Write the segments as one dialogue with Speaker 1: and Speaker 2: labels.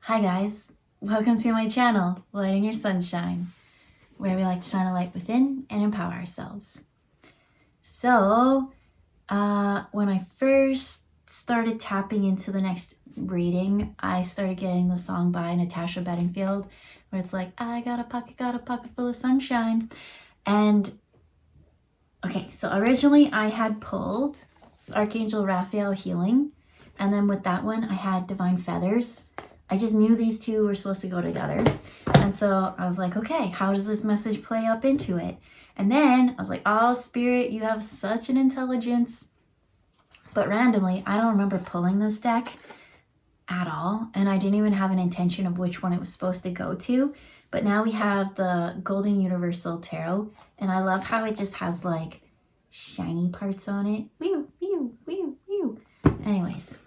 Speaker 1: Hi guys, welcome to my channel, Lighting Your Sunshine, where we like to shine a light within and empower ourselves. So, when I first started tapping into the next reading, I started getting the song by Natasha Bedingfield, where it's like, I got a pocket full of sunshine. And, okay, so originally I had pulled Archangel Raphael Healing, and then with that one I had Divine Feathers. I just knew these two were supposed to go together. And so I was like, okay, how does this message play up into it? And then I was like, oh, Spirit, you have such an intelligence. But randomly, I don't remember pulling this deck at all. And I didn't even have an intention of which one it was supposed to go to. But now we have the Golden Universal Tarot. And I love how it just has like shiny parts on it. Whew, whew, whew, whew. Anyways,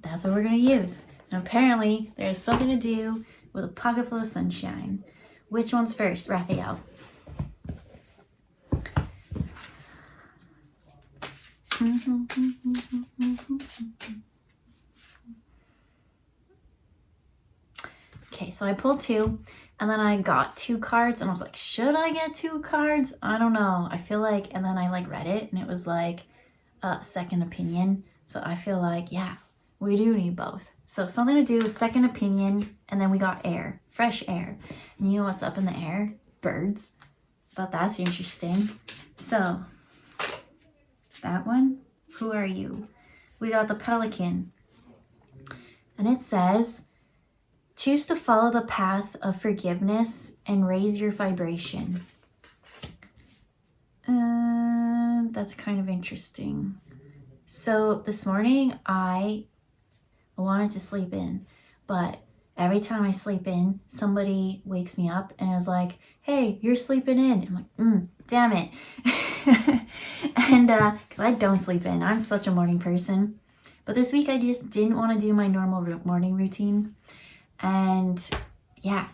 Speaker 1: that's what we're going to use. And apparently, there's something to do with a pocket full of sunshine. Which one's first, Raphael? Okay, so I pulled two, and then I got two cards, and I was like, should I get two cards? I don't know. I feel like, and then I like read it, and it was like a second opinion. So I feel like, yeah, we do need both. So something to do with second opinion, and then we got air, fresh air. And you know what's up in the air? Birds. Thought that's interesting. So that one, who are you? We got the pelican. And it says, choose to follow the path of forgiveness and raise your vibration. That's kind of interesting. So this morning I wanted to sleep in, but every time I sleep in, somebody wakes me up and is like, hey, you're sleeping in. I'm like, damn it. And because I don't sleep in, I'm such a morning person. But this week I just didn't want to do my normal morning routine. And yeah,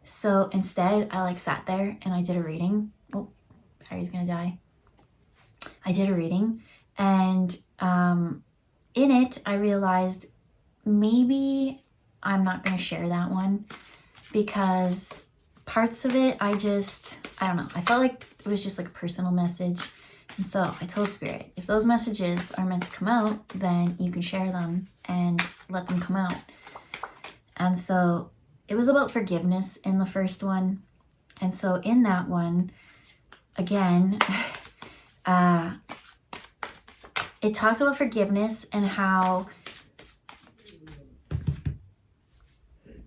Speaker 1: so instead I like sat there and I did a reading. Oh, Harry's gonna die. I did a reading, and in it I realized maybe I'm not going to share that one because parts of it I don't know, I felt like it was just like a personal message. And so I told Spirit, if those messages are meant to come out, then you can share them and let them come out. And so it was about forgiveness in the first one. And so in that one, again, it talked about forgiveness and how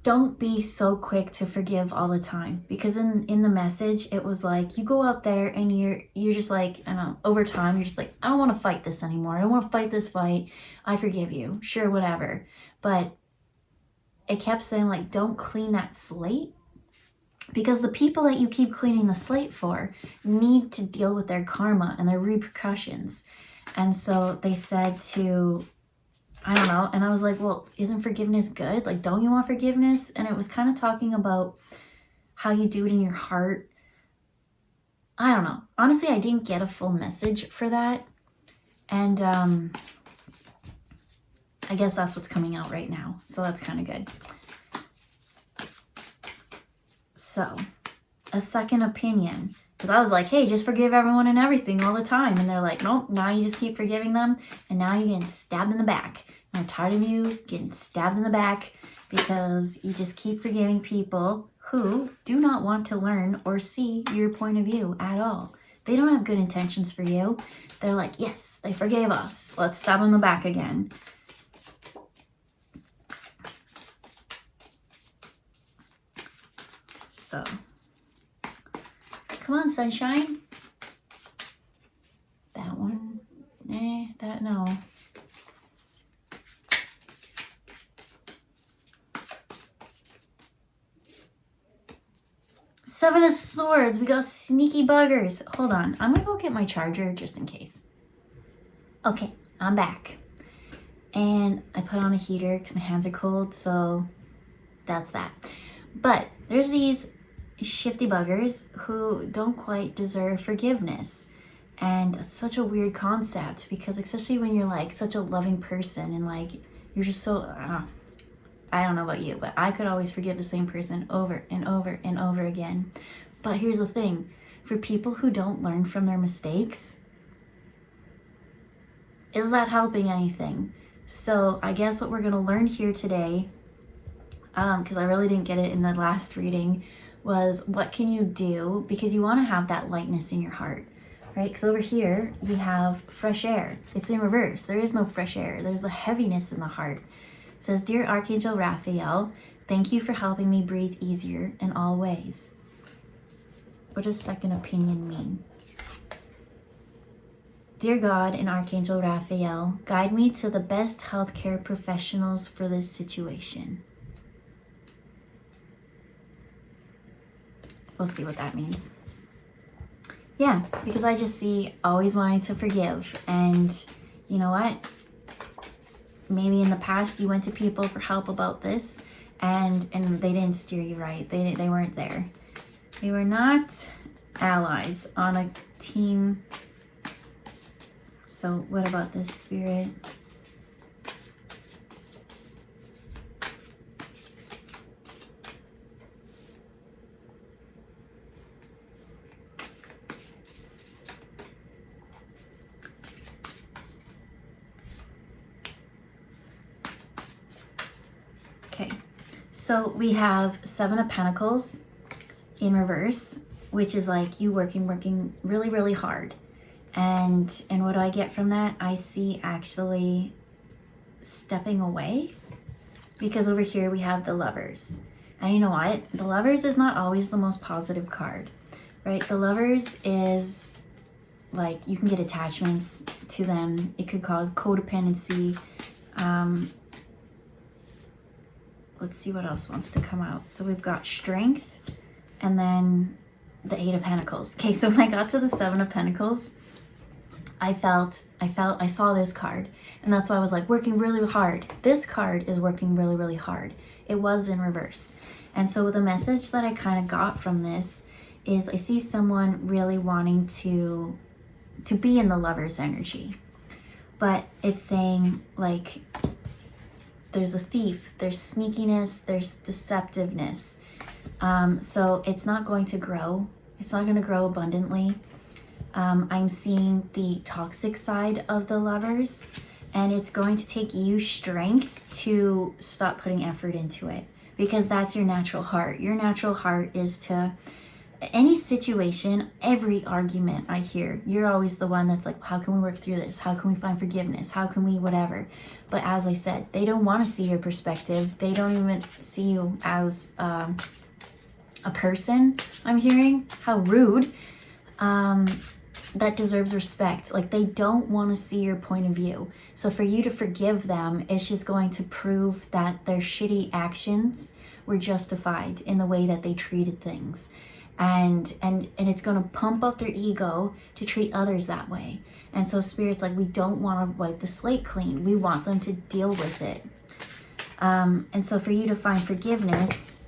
Speaker 1: don't be so quick to forgive all the time, because in the message it was like you go out there and you're just like, I don't know, over time you're just like, I don't want to fight this anymore, I don't want to fight this fight, I forgive you, sure, whatever. But it kept saying like, don't clean that slate, because the people that you keep cleaning the slate for need to deal with their karma and their repercussions. And so they said to, I don't know. And I was like, well, isn't forgiveness good? Like, don't you want forgiveness? And it was kind of talking about how you do it in your heart. I don't know. Honestly, I didn't get a full message for that. And I guess that's what's coming out right now. So that's kind of good. So, a second opinion. Because I was like, hey, just forgive everyone and everything all the time. And they're like, nope, now you just keep forgiving them. And now you're getting stabbed in the back. I'm tired of you getting stabbed in the back because you just keep forgiving people who do not want to learn or see your point of view at all. They don't have good intentions for you. They're like, yes, they forgave us. Let's stab them in the back again. So, come on, sunshine. That one. That no. Seven of Swords. We got sneaky buggers. Hold on. I'm going to go get my charger just in case. Okay, I'm back. And I put on a heater because my hands are cold, so that's that. But there's these shifty buggers who don't quite deserve forgiveness. And that's such a weird concept, because especially when you're like such a loving person and like you're just so, I don't know about you, but I could always forgive the same person over and over and over again. But here's the thing, for people who don't learn from their mistakes, is that helping anything? So I guess what we're going to learn here today, because I really didn't get it in the last reading, was what can you do? Because you want to have that lightness in your heart, right? Because over here we have fresh air. It's in reverse. There is no fresh air. There's a heaviness in the heart. It says, Dear Archangel Raphael, thank you for helping me breathe easier in all ways. What does second opinion mean? Dear God and Archangel Raphael, guide me to the best healthcare professionals for this situation. We'll see what that means. Yeah, because I just see always wanting to forgive. And you know what? Maybe in the past you went to people for help about this and they didn't steer you right. They weren't there. They were not allies on a team. So what about this, Spirit? Okay, so we have Seven of Pentacles in reverse, which is like you working really, really hard. And what do I get from that? I see actually stepping away, because over here we have the Lovers. And you know what? The Lovers is not always the most positive card, right? The Lovers is like you can get attachments to them. It could cause codependency. Let's see what else wants to come out. So we've got Strength and then the Eight of Pentacles. Okay, so when I got to the Seven of Pentacles, I saw this card, and that's why I was like working really hard. This card is working really, really hard. It was in reverse. And so the message that I kind of got from this is I see someone really wanting to be in the Lover's energy, but it's saying like there's a thief, there's sneakiness, there's deceptiveness. So it's not going to grow. It's not going to grow abundantly. I'm seeing the toxic side of the Lovers, and it's going to take you strength to stop putting effort into it, because that's your natural heart. Your natural heart is to any situation, every argument I hear, you're always the one that's like, how can we work through this? How can we find forgiveness? How can we whatever? But as I said, they don't want to see your perspective. They don't even see you as a person. I'm hearing how rude. That deserves respect. Like they don't want to see your point of view. So for you to forgive them, it's just going to prove that their shitty actions were justified in the way that they treated things. And it's going to pump up their ego to treat others that way. And so Spirit's like, we don't want to wipe the slate clean. We want them to deal with it. And so for you to find forgiveness,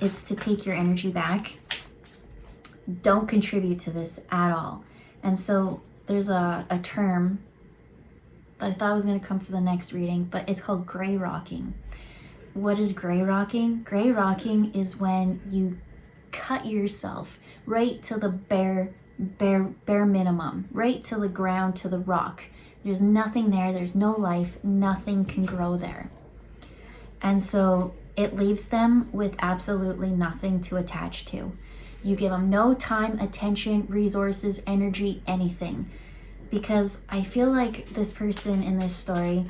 Speaker 1: it's to take your energy back. Don't contribute to this at all. And so there's a term that I thought was going to come for the next reading, but it's called gray rocking. What is gray rocking? Gray rocking is when you cut yourself right to the bare minimum, right to the ground, to the rock. There's nothing there. There's no life. Nothing can grow there. And so it leaves them with absolutely nothing to attach to. You give them no time, attention, resources, energy, anything. Because I feel like this person in this story,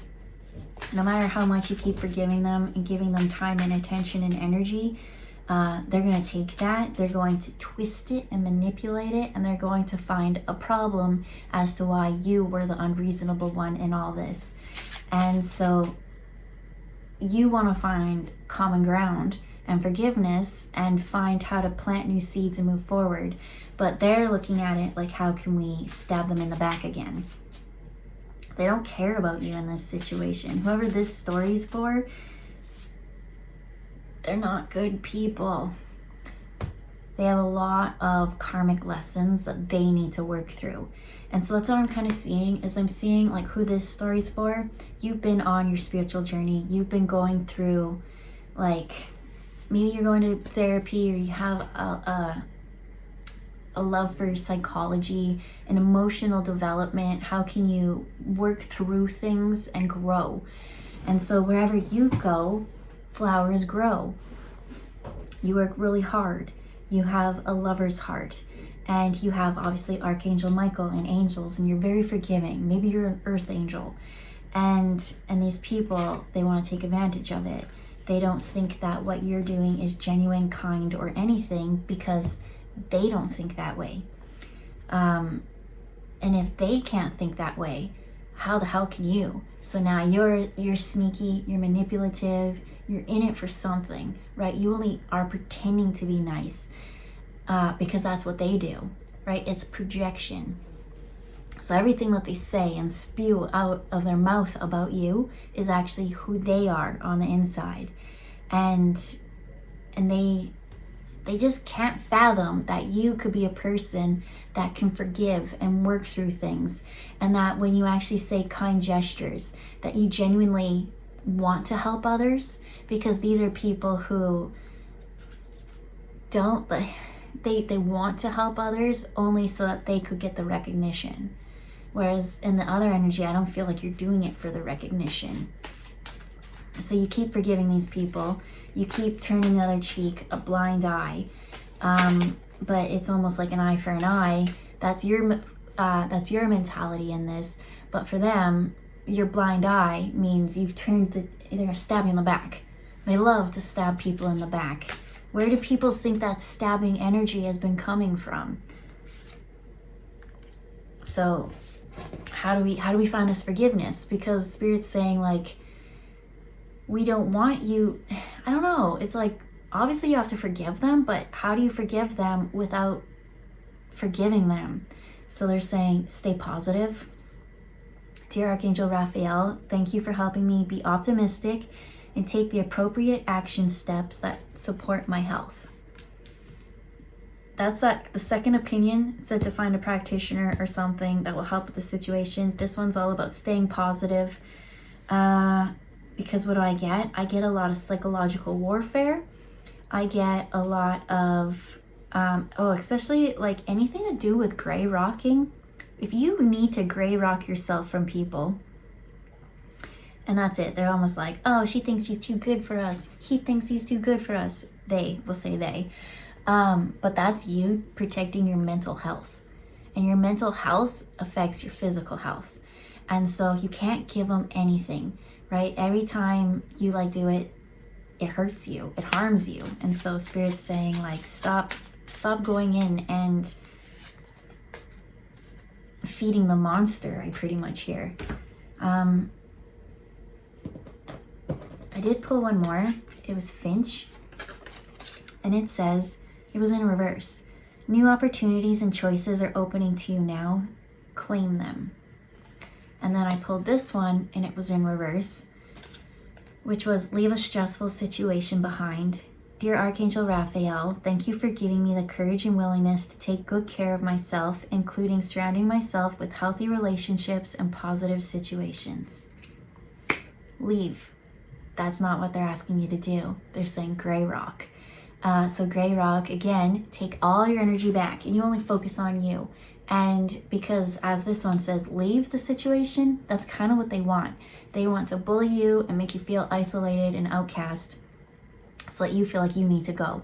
Speaker 1: no matter how much you keep forgiving them and giving them time and attention and energy, they're going to take that, they're going to twist it and manipulate it, and they're going to find a problem as to why you were the unreasonable one in all this. And so you want to find common ground and forgiveness and find how to plant new seeds and move forward. But they're looking at it like, how can we stab them in the back again? They don't care about you in this situation. Whoever this story's for, they're not good people. They have a lot of karmic lessons that they need to work through. And so that's what I'm kind of seeing, is I'm seeing like who this story's for. You've been on your spiritual journey. You've been going through, like, maybe you're going to therapy, or you have a love for psychology and emotional development. How can you work through things and grow? And so wherever you go, flowers grow. You work really hard. You have a lover's heart, and you have obviously Archangel Michael and angels, and you're very forgiving. Maybe you're an earth angel, and these people, they want to take advantage of it. They don't think that what you're doing is genuine, kind, or anything, because they don't think that way. And if they can't think that way, how the hell can you? So now you're sneaky, you're manipulative, you're in it for something, right? You only are pretending to be nice because that's what they do, right? It's projection. So everything that they say and spew out of their mouth about you is actually who they are on the inside. And they just can't fathom that you could be a person that can forgive and work through things. And that when you actually say kind gestures, that you genuinely want to help others, because these are people who don't, they want to help others only so that they could get the recognition. Whereas in the other energy, I don't feel like you're doing it for the recognition. So you keep forgiving these people. You keep turning the other cheek, a blind eye. But it's almost like an eye for an eye. That's your mentality in this. But for them, your blind eye means you've turned they're gonna stab you in the back. They love to stab people in the back. Where do people think that stabbing energy has been coming from? So how do we find this forgiveness? Because Spirit's saying, like, we don't want you, I don't know, it's like, obviously you have to forgive them, but how do you forgive them without forgiving them? So they're saying, stay positive. Dear Archangel Raphael, thank you for helping me be optimistic and take the appropriate action steps that support my health. That's like the second opinion. It said to find a practitioner or something that will help with the situation. This one's all about staying positive. Because what do I get? I get a lot of psychological warfare. I get a lot of, especially like anything to do with gray rocking. If you need to gray rock yourself from people, and that's it. They're almost like, oh, she thinks she's too good for us. He thinks he's too good for us. They will say they. But that's you protecting your mental health. And your mental health affects your physical health. And so you can't give them anything, right? Every time you do it, it hurts you. It harms you. And so Spirit's saying, like, stop going in and feeding the monster, I pretty much hear. I did pull one more. It was Finch. And it says, it was in reverse. New opportunities and choices are opening to you now. Claim them. And then I pulled this one, and it was in reverse, which was leave a stressful situation behind. Dear Archangel Raphael, thank you for giving me the courage and willingness to take good care of myself, including surrounding myself with healthy relationships and positive situations. Leave. That's not what they're asking you to do. They're saying gray rock. So gray rock, again, take all your energy back, and you only focus on you. And because, as this one says, leave the situation, that's kind of what they want. They want to bully you and make you feel isolated and outcast so that you feel like you need to go.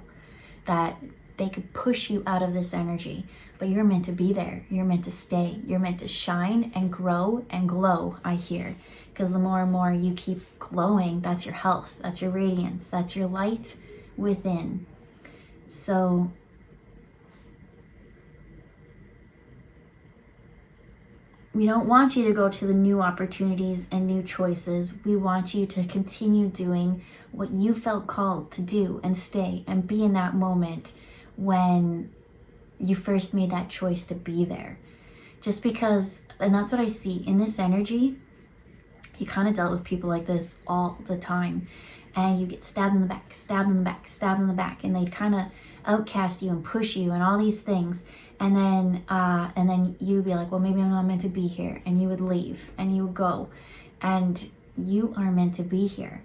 Speaker 1: That they could push you out of this energy. But you're meant to be there. You're meant to stay. You're meant to shine and grow and glow, I hear. Because the more and more you keep glowing, that's your health. That's your radiance. That's your light within. So we don't want you to go to the new opportunities and new choices. We want you to continue doing what you felt called to do and stay and be in that moment when you first made that choice to be there. Just because, and that's what I see in this energy, you kind of dealt with people like this all the time. and you get stabbed in the back, stabbed in the back, stabbed in the back, and they'd kind of outcast you and push you and all these things. And then you'd be like, well, maybe I'm not meant to be here. And you would leave and you would go. And you are meant to be here.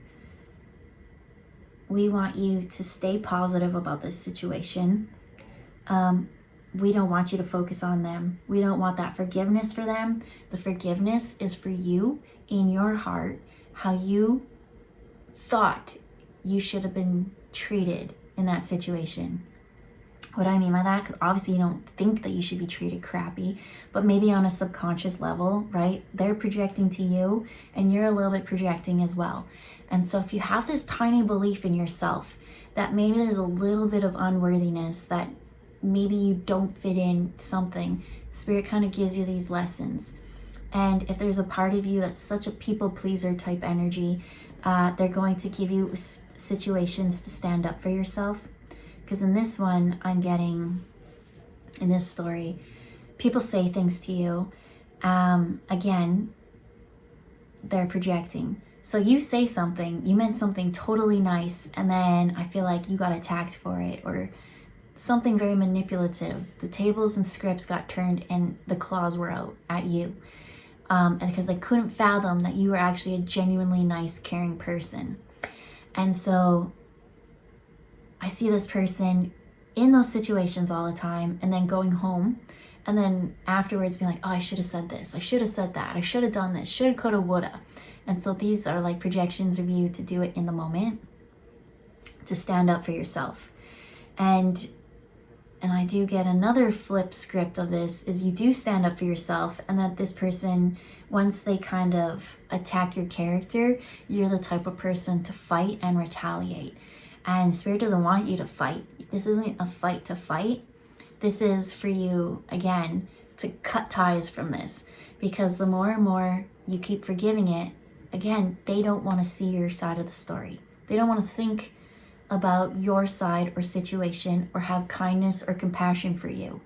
Speaker 1: We want you to stay positive about this situation. We don't want you to focus on them. We don't want that forgiveness for them. The forgiveness is for you in your heart, how you thought you should have been treated in that situation. What I mean by that, because obviously you don't think that you should be treated crappy, but maybe on a subconscious level, right? They're projecting to you and you're a little bit projecting as well. And so if you have this tiny belief in yourself that maybe there's a little bit of unworthiness, that maybe you don't fit in something, Spirit kind of gives you these lessons. And if there's a part of you that's such a people pleaser type energy, they're going to give you situations to stand up for yourself. Because in this one, I'm getting, in this story, people say things to you. Again, they're projecting. So you say something, you meant something totally nice, and then I feel like you got attacked for it, or something very manipulative. The tables and scripts got turned and the claws were out at you. And because they couldn't fathom that you were actually a genuinely nice, caring person. And so I see this person in those situations all the time, and then going home, and then afterwards being like, oh, I should have said this, I should have said that, I should have done this, shoulda, coulda, woulda. And so these are like projections of you to do it in the moment, to stand up for yourself. And I do get another flip script of this, is you do stand up for yourself, and that this person, once they kind of attack your character, you're the type of person to fight and retaliate. And Spirit doesn't want you to fight. This isn't a fight to fight. This is for you, again, to cut ties from this. Because the more and more you keep forgiving it, again, they don't want to see your side of the story. They don't want to think about your side or situation or have kindness or compassion for you.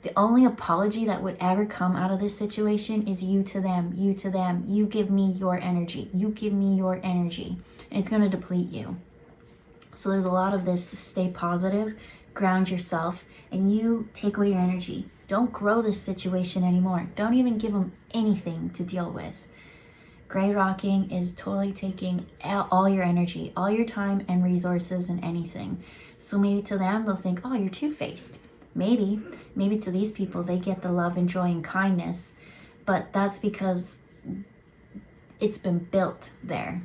Speaker 1: The only apology that would ever come out of this situation is you to them, you to them. You give me your energy. You give me your energy. And it's going to deplete you. So there's a lot of this to stay positive, ground yourself, and you take away your energy. Don't grow this situation anymore. Don't even give them anything to deal with. Gray rocking is totally taking all your energy, all your time and resources and anything. So maybe to them, they'll think, oh, you're two-faced. Maybe to these people, they get the love and joy and kindness, but that's because it's been built there.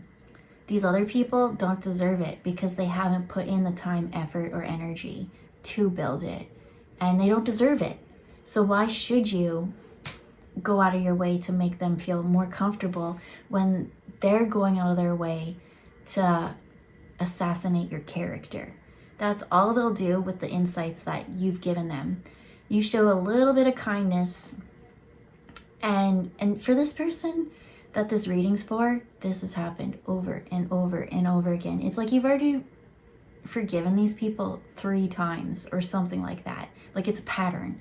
Speaker 1: These other people don't deserve it because they haven't put in the time, effort, or energy to build it. And they don't deserve it. So why should you go out of your way to make them feel more comfortable when they're going out of their way to assassinate your character? That's all they'll do with the insights that you've given them. You show a little bit of kindness, and for this person that this reading's for, this has happened over and over and over again. It's like you've already forgiven these people 3 times or something like that. Like it's a pattern.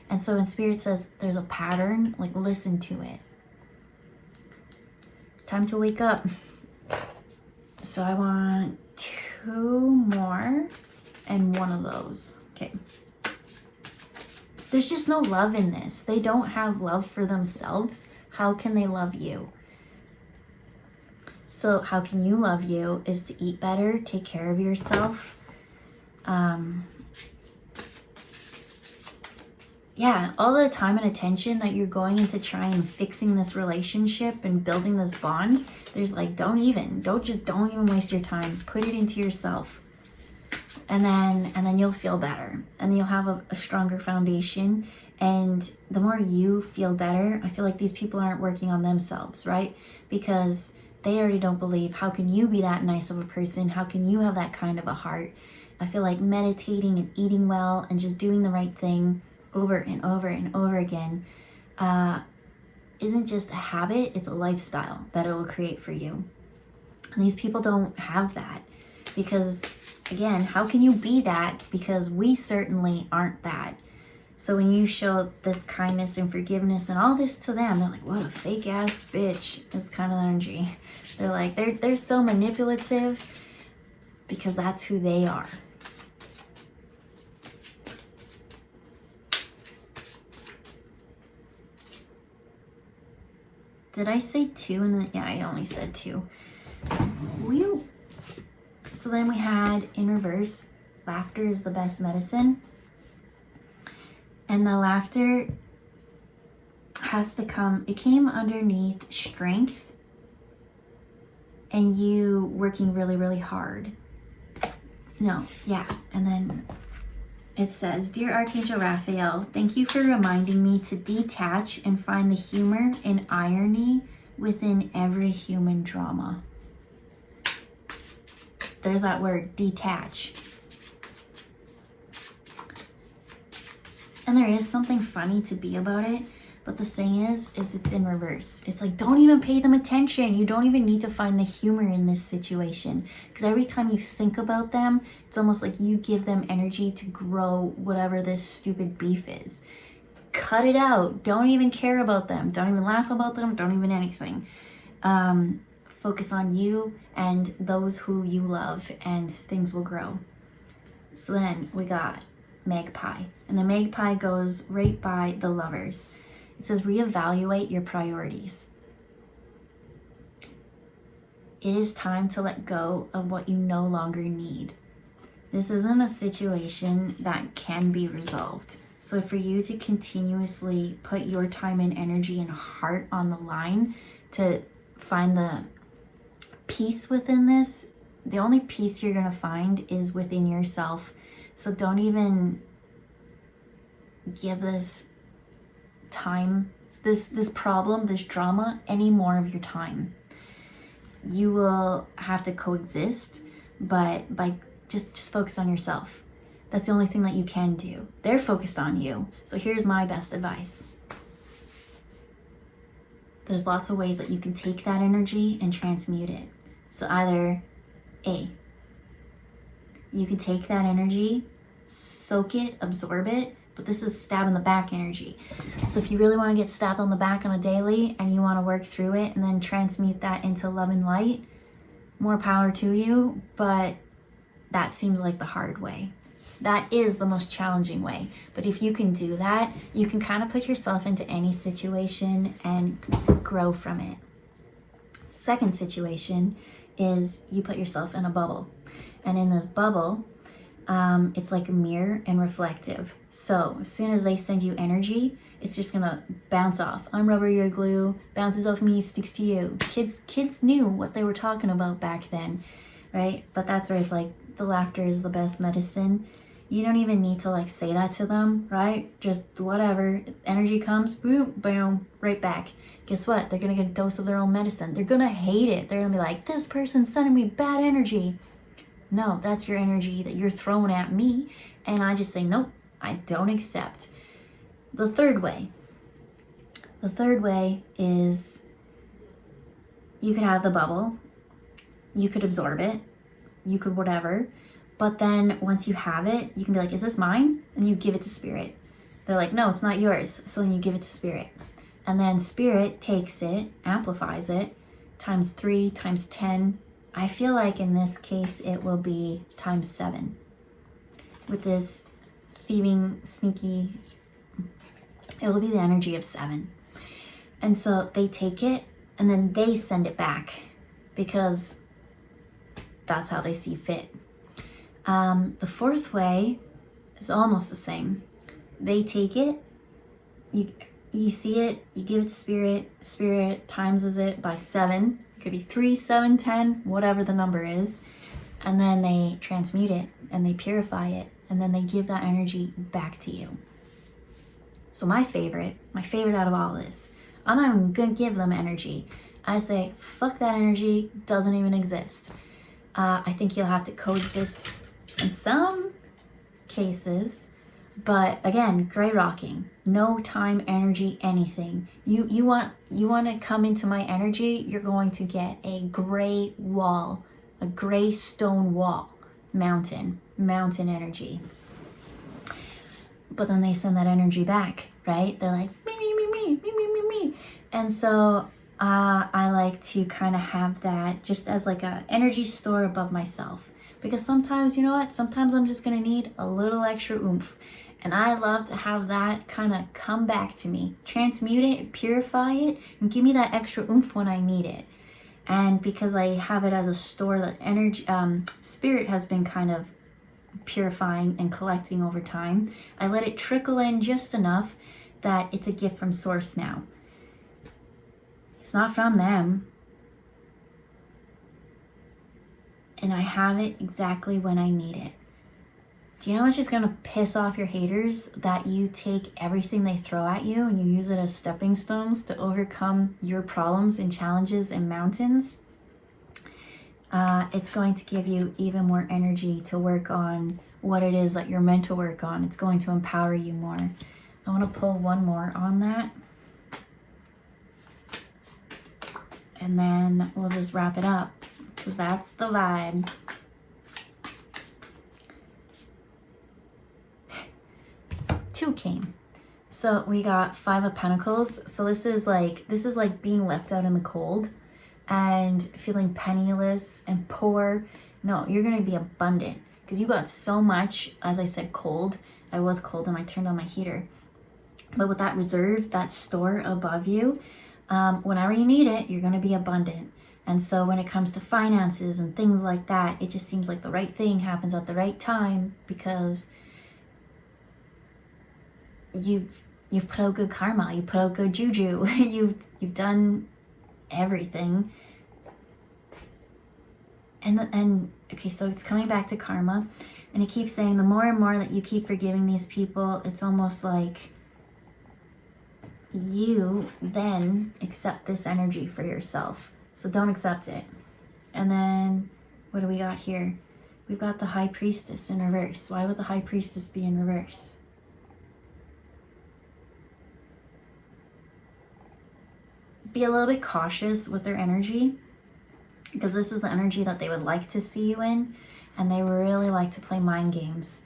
Speaker 1: And so when Spirit says there's a pattern, like listen to it. Time to wake up. So I want 2 more and 1 of those. Okay. There's just no love in this. They don't have love for themselves. How can they love you? So how can you love you is to eat better, take care of yourself. Yeah, all the time and attention that you're going into trying fixing this relationship and building this bond, there's like, don't even waste your time. Put it into yourself. And then you'll feel better. And you'll have a stronger foundation. And the more you feel better, I feel like these people aren't working on themselves, right? Because they already don't believe, how can you be that nice of a person? How can you have that kind of a heart? I feel like meditating and eating well and just doing the right thing over and over and over again isn't just a habit, it's a lifestyle that it will create for you. And these people don't have that because, again, how can you be that? Because we certainly aren't that. So when you show this kindness and forgiveness and all this to them, they're like, what a fake ass bitch, this kind of energy. They're like, they're so manipulative. because that's who they are. Did I say 2? And then, yeah, I only said 2. So then we had in reverse, laughter is the best medicine. And the laughter has to come, it came underneath strength and you working really, really hard. No, yeah. And then it says, Dear Archangel Raphael, thank you for reminding me to detach and find the humor and irony within every human drama. There's that word, detach. And there is something funny to be about it, but the thing is it's in reverse. It's like, don't even pay them attention. You don't even need to find the humor in this situation, because every time you think about them, it's almost like you give them energy to grow whatever this stupid beef is. Cut it out. Don't even care about them. Don't even laugh about them. Don't even anything. Focus on you and those who you love, and things will grow. So then we got magpie, and the magpie goes right by the lovers. It says, reevaluate your priorities. It is time to let go of what you no longer need. This isn't a situation that can be resolved. So for you to continuously put your time and energy and heart on the line to find the peace within this, the only peace you're going to find is within yourself. So don't even give this time, this problem, this drama, any more of your time. You will have to coexist, but by just focus on yourself. That's the only thing that you can do. They're focused on you. So here's my best advice. There's lots of ways that you can take that energy and transmute it. So either A, you can take that energy, soak it, absorb it, but this is stab in the back energy. So if you really want to get stabbed on the back on a daily and you want to work through it and then transmute that into love and light, more power to you, but that seems like the hard way. That is the most challenging way. But if you can do that, you can kind of put yourself into any situation and grow from it. Second situation is you put yourself in a bubble. And in this bubble, it's like a mirror and reflective. So as soon as they send you energy, it's just gonna bounce off. I'm rubber, you're glue, bounces off me, sticks to you. Kids knew what they were talking about back then, right? But that's where it's like the laughter is the best medicine. You don't even need to like say that to them, right? Just whatever, energy comes, boom, boom, right back. Guess what? They're gonna get a dose of their own medicine. They're gonna hate it. They're gonna be like, this person's sending me bad energy. No, that's your energy that you're throwing at me. And I just say, nope, I don't accept. The third way is you could have the bubble, you could absorb it, you could whatever, but then once you have it, you can be like, is this mine? And you give it to spirit. They're like, no, it's not yours. So then you give it to spirit. And then spirit takes it, amplifies it, times 3, times 10. I feel like in this case, it will be times 7. With this thieving, sneaky, it will be the energy of 7. And so they take it and then they send it back because that's how they see fit. The fourth way is almost the same. They take it, you see it, you give it to spirit, spirit times it by 7. It could be 3, 7, 10, whatever the number is. And then they transmute it and they purify it and then they give that energy back to you. So my favorite out of all this, I'm not even gonna give them energy. I say, fuck that energy, doesn't even exist. I think you'll have to coexist in some cases, but again, gray rocking, no time, energy, anything. You want to come into my energy, you're going to get a gray wall, a gray stone wall, mountain energy. But then they send that energy back, right? They're like, me. And so I like to kind of have that just as like a energy store above myself, Because sometimes, you know what? Sometimes I'm just going to need a little extra oomph. And I love to have that kind of come back to me, transmute it, purify it, and give me that extra oomph when I need it. And because I have it as a store that energy, spirit has been kind of purifying and collecting over time, I let it trickle in just enough that it's a gift from source now. It's not from them. And I have it exactly when I need it. Do you know what's just gonna piss off your haters? That you take everything they throw at you and you use it as stepping stones to overcome your problems and challenges and mountains. It's going to give you even more energy to work on what it is that you're meant to work on. It's going to empower you more. I want to pull one more on that. And then we'll just wrap it up, because that's the vibe. Two came. So we got 5 of Pentacles. So this is like being left out in the cold and feeling penniless and poor. No, you're going to be abundant because you got so much. As I said, cold. I was cold and I turned on my heater. But with that reserve, that store above you, whenever you need it, you're going to be abundant. And so when it comes to finances and things like that, it just seems like the right thing happens at the right time, because you've put out good karma, you put out good juju, you've done everything. And okay, so it's coming back to karma, and it keeps saying the more and more that you keep forgiving these people, it's almost like you then accept this energy for yourself. So don't accept it. And then what do we got here? We've got the High Priestess in reverse. Why would the High Priestess be in reverse? Be a little bit cautious with their energy, because this is the energy that they would like to see you in, and they really like to play mind games.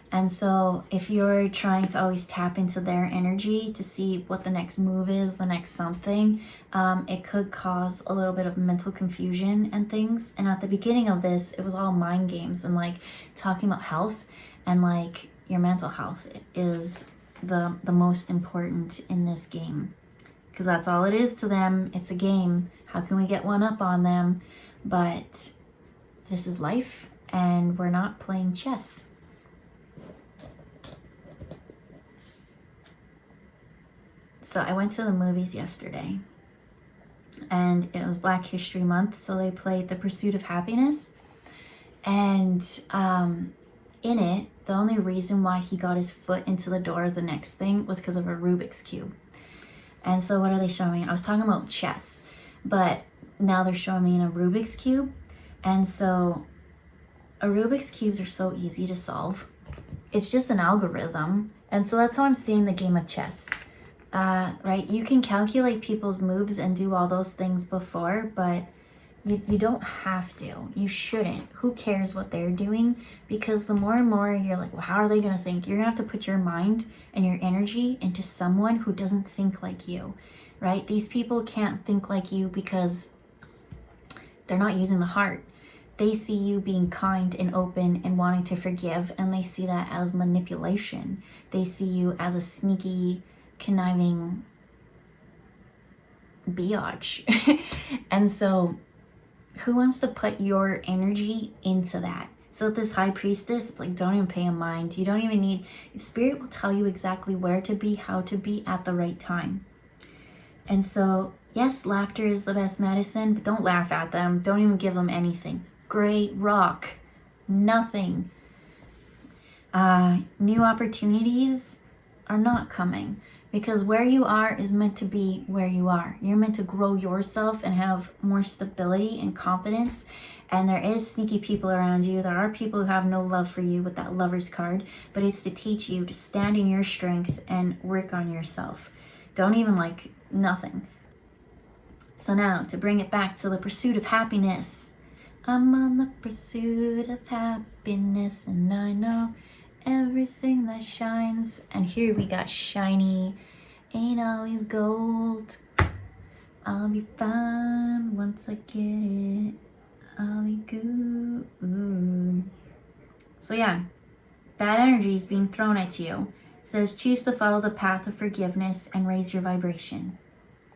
Speaker 1: And so if you're trying to always tap into their energy to see what the next move is, the next something, it could cause a little bit of mental confusion and things. And at the beginning of this, it was all mind games and like talking about health, and like your mental health is the most important in this game, because that's all it is to them. It's a game. How can we get one up on them? But this is life, and we're not playing chess. So I went to the movies yesterday, and it was Black History Month, so they played The Pursuit of Happiness. And in it, the only reason why he got his foot into the door of the next thing was because of a Rubik's Cube. And so what are they showing? I was talking about chess, but now they're showing me in a Rubik's Cube. And so a Rubik's Cubes are so easy to solve. It's just an algorithm. And so that's how I'm seeing the game of chess. Right? You can calculate people's moves and do all those things before, but you don't have to. You shouldn't. Who cares what they're doing? Because the more and more you're like, well, how are they going to think? You're going to have to put your mind and your energy into someone who doesn't think like you, right? These people can't think like you because they're not using the heart. They see you being kind and open and wanting to forgive, and they see that as manipulation. They see you as a sneaky, conniving biatch. And so who wants to put your energy into that? So this High Priestess, it's like, don't even pay a mind. You don't even need, Spirit will tell you exactly where to be, how to be at the right time. And so yes, laughter is the best medicine, but don't laugh at them. Don't even give them anything. Gray rock, nothing. New opportunities are not coming, because where you are is meant to be where you are. You're meant to grow yourself and have more stability and confidence. And there is sneaky people around you. There are people who have no love for you with that Lover's card, but it's to teach you to stand in your strength and work on yourself. Don't even like nothing. So now to bring it back to the pursuit of happiness. I'm on the pursuit of happiness, and I know everything that shines. And here we got shiny, ain't always gold. I'll be fine once I get it. I'll be good. So yeah, bad energy is being thrown at you. It says choose to follow the path of forgiveness and raise your vibration.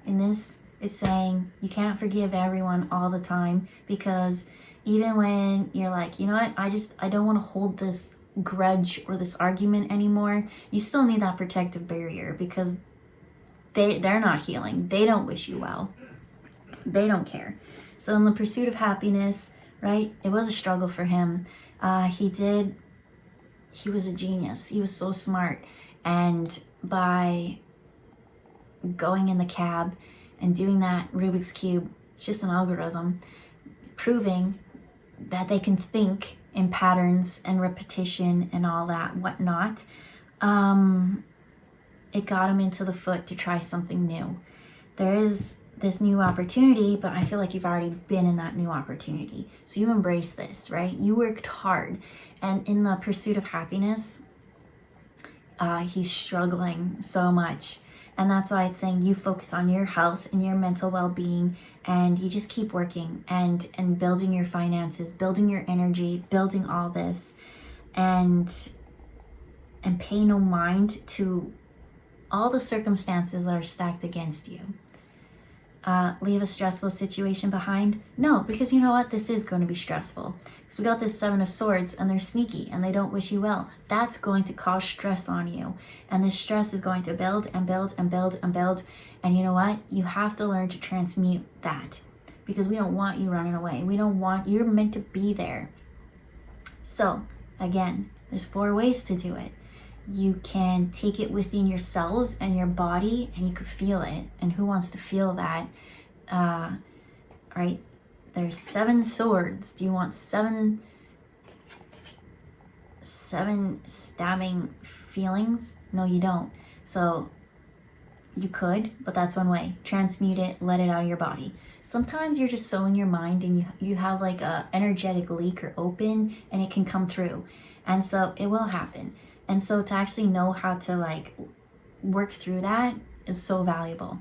Speaker 1: In this, it's saying you can't forgive everyone all the time, because even when you're like, you know what, I don't want to hold this grudge or this argument anymore, you still need that protective barrier, because they're not healing. They don't wish you well. They don't care. So in the pursuit of happiness, right, it was a struggle for him. He was a genius. He was so smart. And by going in the cab and doing that Rubik's Cube, it's just an algorithm, proving that they can think in patterns and repetition and all that whatnot. It got him into the foot to try something new. There is this new opportunity, but I feel like you've already been in that new opportunity. So you embrace this, right? You worked hard. And in the pursuit of happiness, he's struggling so much. And that's why it's saying you focus on your health and your mental well-being, and you just keep working and building your finances, building your energy, building all this, and pay no mind to all the circumstances that are stacked against you. Leave a stressful situation behind? No, because you know what? This is going to be stressful. Because we got this Seven of Swords, and they're sneaky, and they don't wish you well. That's going to cause stress on you. And this stress is going to build and build and build and build. And you know what? You have to learn to transmute that. Because we don't want you running away. We don't want, you're meant to be there. So, again, there's 4 ways to do it. You can take it within your cells and your body, and you could feel it. And who wants to feel that? Right? There's 7 swords. Do you want 7 stabbing feelings? No, you don't. So you could, but that's one way. Transmute it, let it out of your body. Sometimes you're just so in your mind, and you have like a energetic leak or open, and it can come through. And so it will happen. And so to actually know how to like work through that is so valuable.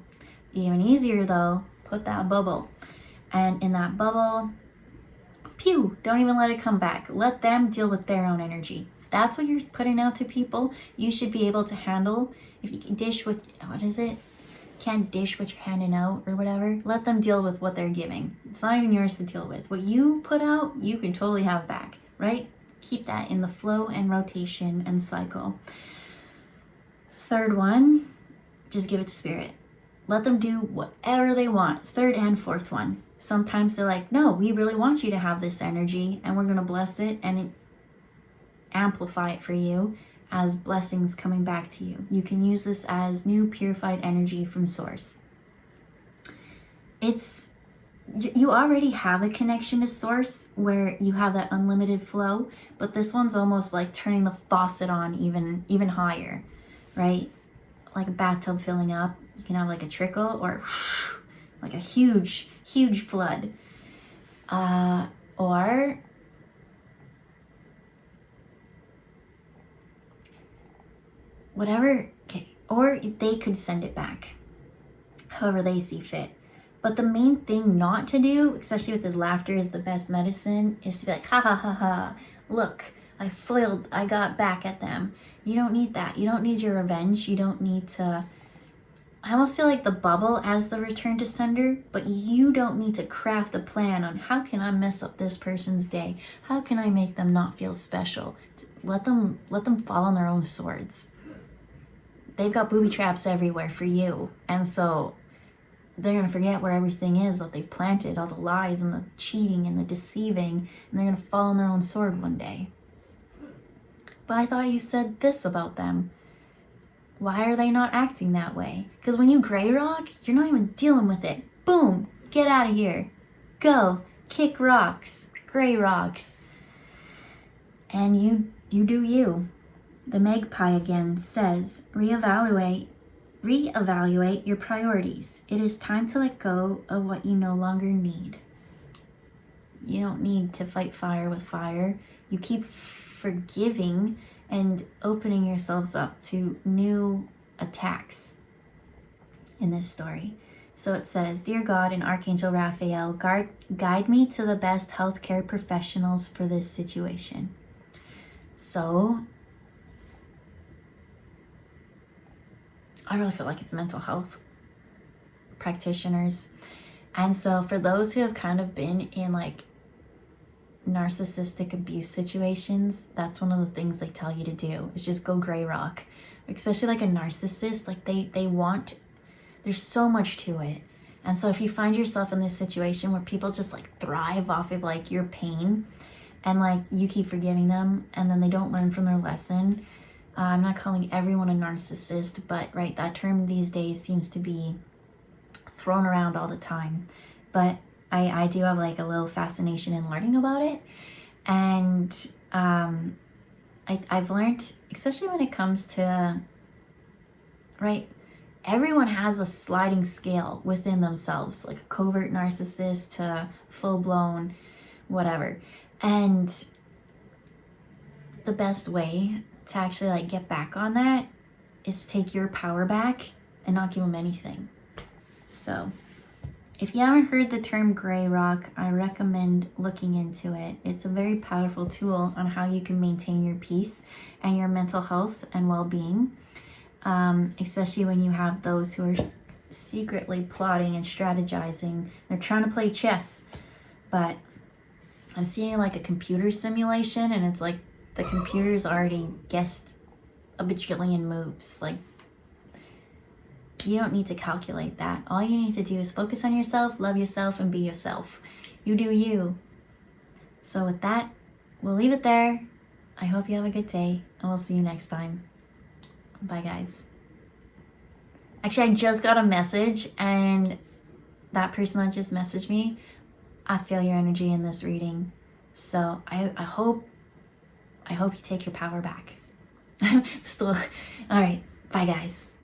Speaker 1: Even easier though, put that bubble. And in that bubble, pew, don't even let it come back. Let them deal with their own energy. If that's what you're putting out to people, you should be able to handle. If you can dish with, can't dish what you're handing out or whatever, let them deal with what they're giving. It's not even yours to deal with. What you put out, you can totally have back, right? Keep that in the flow and rotation and cycle. 3rd one, just give it to spirit. Let them do whatever they want. 3rd and 4th one. Sometimes they're like, no, we really want you to have this energy, and we're going to bless it and amplify it for you as blessings coming back to you. You can use this as new purified energy from source. You already have a connection to source where you have that unlimited flow, but this one's almost like turning the faucet on even higher, right? Like a bathtub filling up. You can have like a trickle or like a huge flood. Or whatever, okay. Or they could send it back however they see fit. But the main thing not to do, especially with this laughter is the best medicine, is to be like, ha ha ha ha, look, I got back at them. You don't need that. You don't need your revenge. You don't need to, I almost feel like the bubble as the return to sender, but you don't need to craft a plan on how can I mess up this person's day? How can I make them not feel special? Let them fall on their own swords. They've got booby traps everywhere for you. And so they're going to forget where everything is that they've planted, all the lies and the cheating and the deceiving, and they're going to fall on their own sword one day. But I thought you said this about them. Why are they not acting that way? Because when you gray rock, you're not even dealing with it. Boom, get out of here. Go, kick rocks, gray rocks. And you do you. The magpie again says, reevaluate your priorities. It is time to let go of what you no longer need. You don't need to fight fire with fire. You keep forgiving and opening yourselves up to new attacks in this story. So it says, Dear God and Archangel Raphael, guide me to the best healthcare professionals for this situation. So I really feel like it's mental health practitioners. And so for those who have kind of been in like narcissistic abuse situations, that's one of the things they tell you to do, is just go gray rock. Especially like a narcissist, like they want, there's so much to it. And so if you find yourself in this situation where people just like thrive off of like your pain, and like you keep forgiving them and then they don't learn from their lesson, I'm not calling everyone a narcissist, but right, that term these days seems to be thrown around all the time. But I do have like a little fascination in learning about it. And I've learned, especially when it comes to, right, everyone has a sliding scale within themselves, like a covert narcissist to full-blown whatever. And the best way to actually like get back on that is to take your power back and not give them anything. So if you haven't heard the term gray rock, I recommend looking into it. It's a very powerful tool on how you can maintain your peace and your mental health and well-being, especially when you have those who are secretly plotting and strategizing. They're trying to play chess, but I'm seeing like a computer simulation, and it's like the computer's already guessed a bajillion moves. Like, you don't need to calculate that. All you need to do is focus on yourself, love yourself, and be yourself. You do you. So with that, we'll leave it there. I hope you have a good day, and we'll see you next time. Bye, guys. Actually, I just got a message, and that person that just messaged me, I feel your energy in this reading. So I hope you take your power back. Still, all right. Bye, guys.